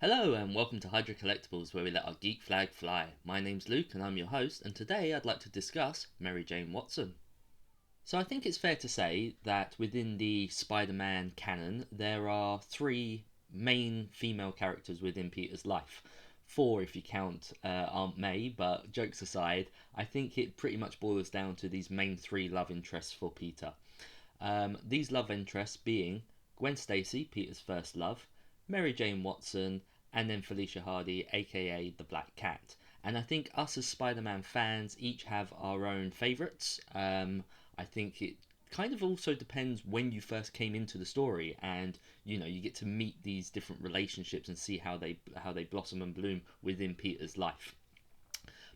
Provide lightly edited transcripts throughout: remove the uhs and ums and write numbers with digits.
Hello and welcome to Hydra Collectables, where we let our geek flag fly. My name's Luke and I'm your host, and today I'd like to discuss Mary Jane Watson. So I think it's fair to say that within the Spider-Man canon, there are three main female characters within Peter's life. Four if you count Aunt May, but jokes aside, I think it pretty much boils down to these main three love interests for Peter. These love interests being Gwen Stacy, Peter's first love, Mary Jane Watson, and then Felicia Hardy, aka the Black Cat. And I think us as Spider-Man fans each have our own favourites. I think it kind of also depends when you first came into the story, and you get to meet these different relationships and see how they blossom and bloom within Peter's life.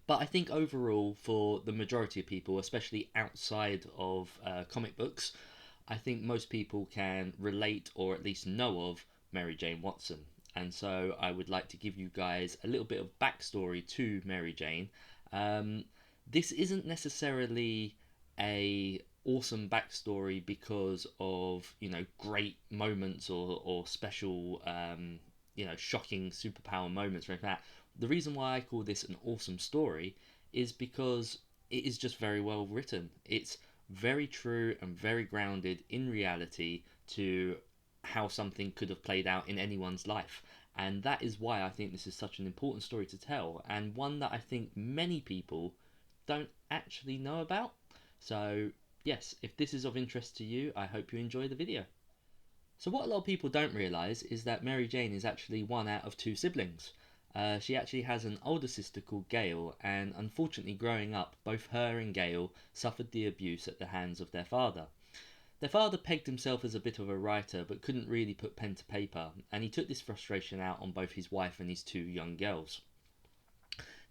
But I think overall, for the majority of people, especially outside of comic books, I think most people can relate or at least know of Mary Jane Watson. And so I would like to give you guys a little bit of backstory to Mary Jane. This isn't necessarily a awesome backstory because of great moments or special shocking superpower moments or anything like that. The reason why I call this an awesome story is because it is just very well written. It's very true and very grounded in reality to how something could have played out in anyone's life. And that is why I think this is such an important story to tell, and one that I think many people don't actually know about. So, yes, if this is of interest to you, I hope you enjoy the video. So what a lot of people don't realise is that Mary Jane is actually one out of two siblings. She actually has an older sister called Gail, and unfortunately growing up, both her and Gail suffered the abuse at the hands of their father. Their father pegged himself as a bit of a writer, but couldn't really put pen to paper, and he took this frustration out on both his wife and his two young girls.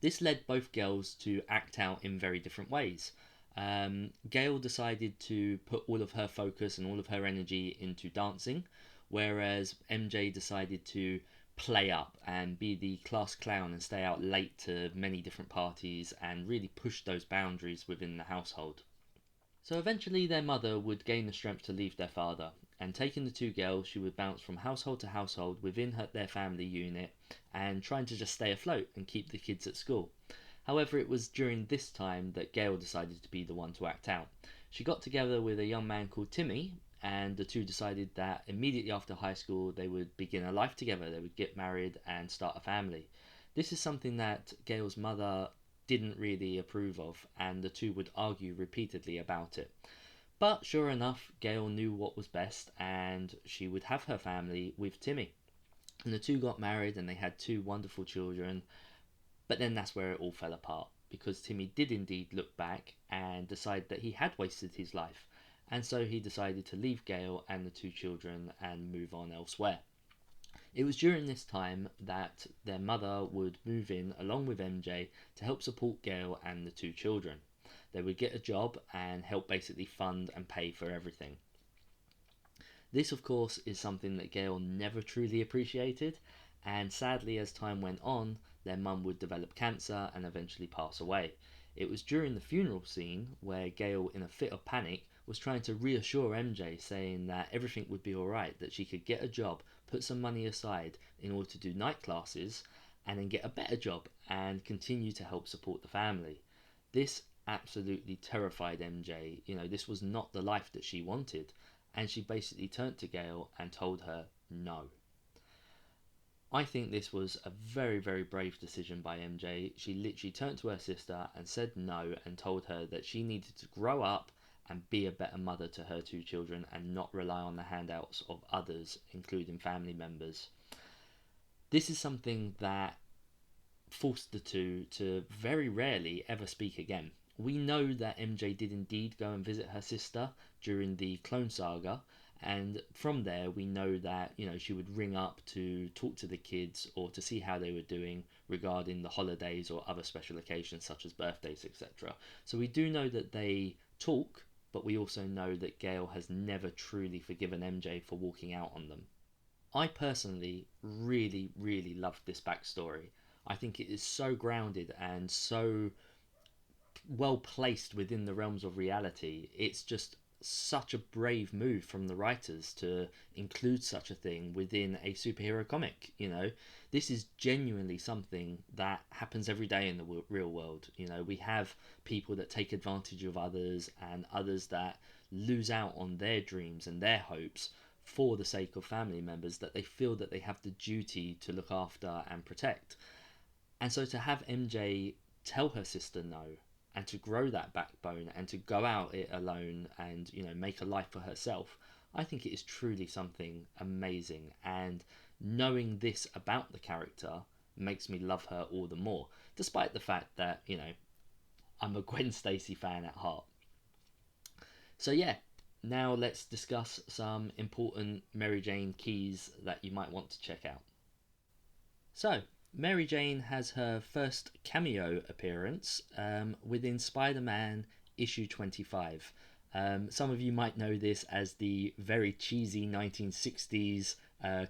This led both girls to act out in very different ways. Gail decided to put all of her focus and all of her energy into dancing, whereas MJ decided to play up and be the class clown and stay out late to many different parties and really push those boundaries within the household. So eventually their mother would gain the strength to leave their father, and taking the two girls, she would bounce from household to household within their family unit and trying to just stay afloat and keep the kids at school. However, it was during this time that Gail decided to be the one to act out. She got together with a young man called Timmy, and the two decided that immediately after high school they would begin a life together. They would get married and start a family. This is something that Gail's mother didn't really approve of, and the two would argue repeatedly about it. But sure enough, Gail knew what was best, and she would have her family with Timmy. And the two got married and they had two wonderful children. But then that's where it all fell apart, because Timmy did indeed look back and decide that he had wasted his life, and so he decided to leave Gail and the two children and move on elsewhere. It was during this time that their mother would move in along with MJ to help support Gail and the two children. They would get a job and help basically fund and pay for everything. This, of course, is something that Gail never truly appreciated, and sadly, as time went on, their mum would develop cancer and eventually pass away. It was during the funeral scene where Gail, in a fit of panic, was trying to reassure MJ, saying that everything would be alright, that she could get a job, put some money aside in order to do night classes, and then get a better job and continue to help support the family. This absolutely terrified MJ. This was not the life that she wanted, and she basically turned to Gail and told her no. I think this was a very, very brave decision by MJ. She literally turned to her sister and said no, and told her that she needed to grow up and be a better mother to her two children and not rely on the handouts of others, including family members. This is something that forced the two to very rarely ever speak again. We know that MJ did indeed go and visit her sister during the Clone Saga, and from there we know that she would ring up to talk to the kids or to see how they were doing regarding the holidays or other special occasions such as birthdays, etc. So we do know that they talk, but we also know that Gail has never truly forgiven MJ for walking out on them. I personally really, really loved this backstory. I think it is so grounded and so well placed within the realms of reality. It's just such a brave move from the writers to include such a thing within a superhero comic. this is genuinely something that happens every day in the real world. You know, we have people that take advantage of others, and others that lose out on their dreams and their hopes for the sake of family members that they feel that they have the duty to look after and protect. And so to have MJ tell her sister no, and to grow that backbone, and to go out it alone, and make a life for herself, I think it is truly something amazing. And knowing this about the character makes me love her all the more, despite the fact that I'm a Gwen Stacy fan at heart. So yeah, now let's discuss some important Mary Jane keys that you might want to check out. So, Mary Jane has her first cameo appearance within Spider-Man issue 25. Some of you might know this as the very cheesy 1960s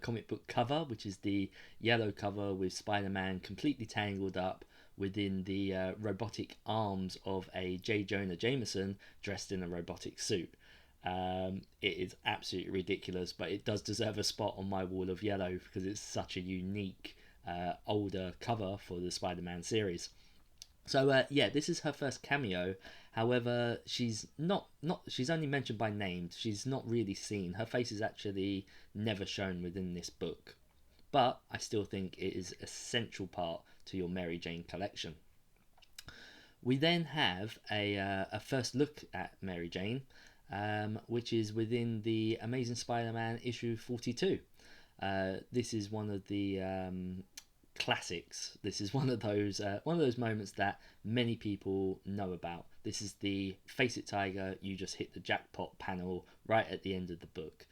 comic book cover, which is the yellow cover with Spider-Man completely tangled up within the robotic arms of a J. Jonah Jameson dressed in a robotic suit. It is absolutely ridiculous, but it does deserve a spot on my wall of yellow because it's such a unique older cover for the Spider-Man series. So yeah, this is her first cameo. However, she's not she's only mentioned by name. She's not really seen. Her face is actually never shown within this book. But I still think it is a central part to your Mary Jane collection. We then have a first look at Mary Jane, which is within the Amazing Spider-Man issue 42. This is one of the classics. This is one of those moments that many people know about. This is the "Face It, Tiger, you just hit the jackpot" panel right at the end of the book.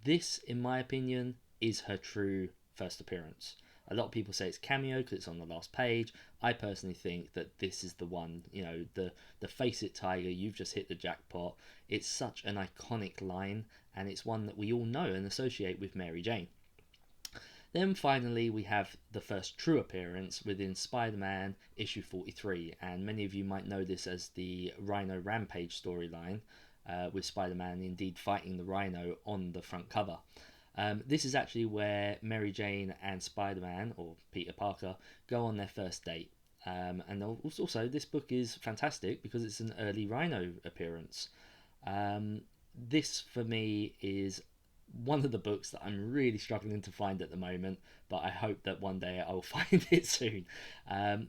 This, in my opinion, is her true first appearance. A lot of people say it's cameo because it's on the last page. I personally think that this is the one. The "Face It, Tiger, you've just hit the jackpot." It's such an iconic line, and it's one that we all know and associate with Mary Jane. Then finally we have the first true appearance within Spider-Man issue 43, and many of you might know this as the Rhino Rampage storyline, with Spider-Man indeed fighting the Rhino on the front cover. This is actually where Mary Jane and Spider-Man, or Peter Parker, go on their first date. And also this book is fantastic because it's an early Rhino appearance. This for me is one of the books that I'm really struggling to find at the moment, but I hope that one day I'll find it soon.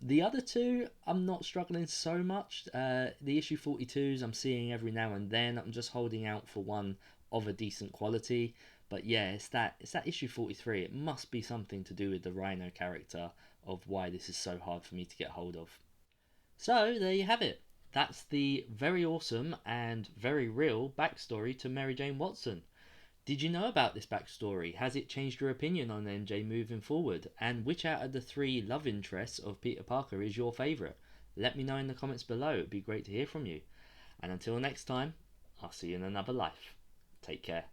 The other two, I'm not struggling so much. The issue 42s I'm seeing every now and then. I'm just holding out for one of a decent quality. But yeah, it's that issue 43. It must be something to do with the Rhino character of why this is so hard for me to get hold of. So there you have it. That's the very awesome and very real backstory to Mary Jane Watson. Did you know about this backstory? Has it changed your opinion on MJ moving forward? And which out of the three love interests of Peter Parker is your favourite? Let me know in the comments below. It'd be great to hear from you. And until next time, I'll see you in another life. Take care.